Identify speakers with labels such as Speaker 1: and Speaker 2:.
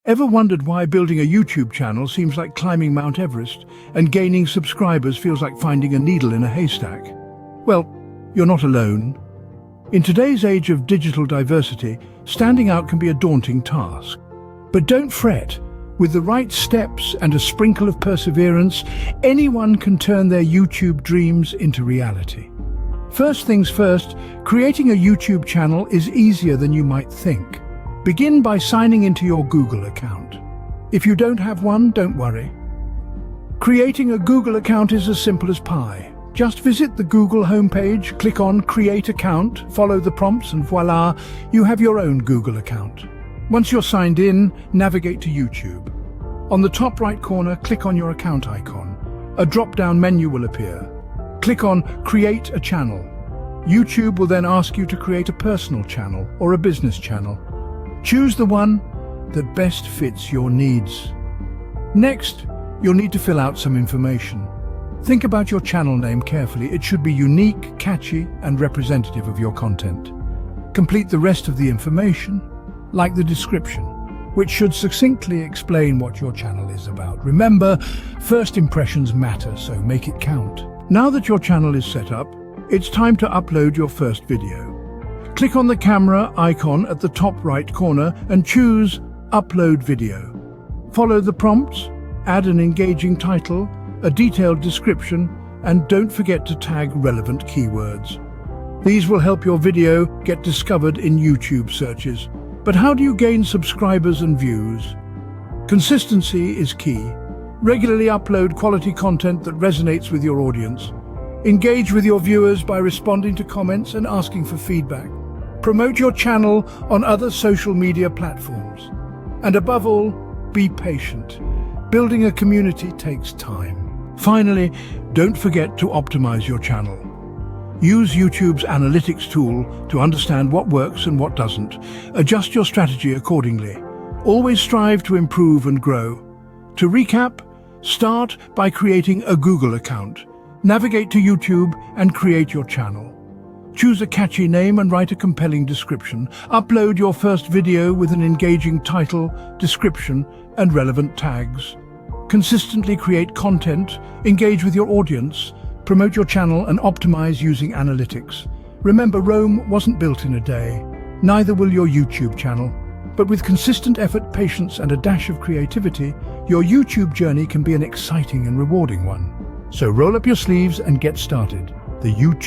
Speaker 1: Ever wondered why building a YouTube channel seems like climbing Mount Everest and gaining subscribers feels like finding a needle in a haystack? Well, you're not alone. In today's age of digital diversity, standing out can be a daunting task. But don't fret. With the right steps and a sprinkle of perseverance, anyone can turn their YouTube dreams into reality. First things first, creating a YouTube channel is easier than you might think. Begin by signing into your Google account. If you don't have one, don't worry. Creating a Google account is as simple as pie. Just visit the Google homepage, click on Create Account, follow the prompts, and voila, you have your own Google account. Once you're signed in, navigate to YouTube. On the top right corner, click on your account icon. A drop-down menu will appear. Click on Create a Channel. YouTube will then ask you to create a personal channel or a business channel. Choose the one that best fits your needs. Next, you'll need to fill out some information. Think about your channel name carefully. It should be unique, catchy, and representative of your content. Complete the rest of the information, like the description, which should succinctly explain what your channel is about. Remember, first impressions matter, so make it count. Now that your channel is set up, it's time to upload your first video. Click on the camera icon at the top right corner and choose Upload Video. Follow the prompts, add an engaging title, a detailed description, and don't forget to tag relevant keywords. These will help your video get discovered in YouTube searches. But how do you gain subscribers and views? Consistency is key. Regularly upload quality content that resonates with your audience. Engage with your viewers by responding to comments and asking for feedback. Promote your channel on other social media platforms. And above all, be patient. Building a community takes time. Finally, don't forget to optimize your channel. Use YouTube's analytics tool to understand what works and what doesn't. Adjust your strategy accordingly. Always strive to improve and grow. To recap, start by creating a Google account. Navigate to YouTube and create your channel. Choose a catchy name and write a compelling description. Upload your first video with an engaging title, description, and relevant tags. Consistently create content, engage with your audience, promote your channel, and optimize using analytics. Remember, Rome wasn't built in a day. Neither will your YouTube channel. But with consistent effort, patience, and a dash of creativity, your YouTube journey can be an exciting and rewarding one. So roll up your sleeves and get started. The YouTube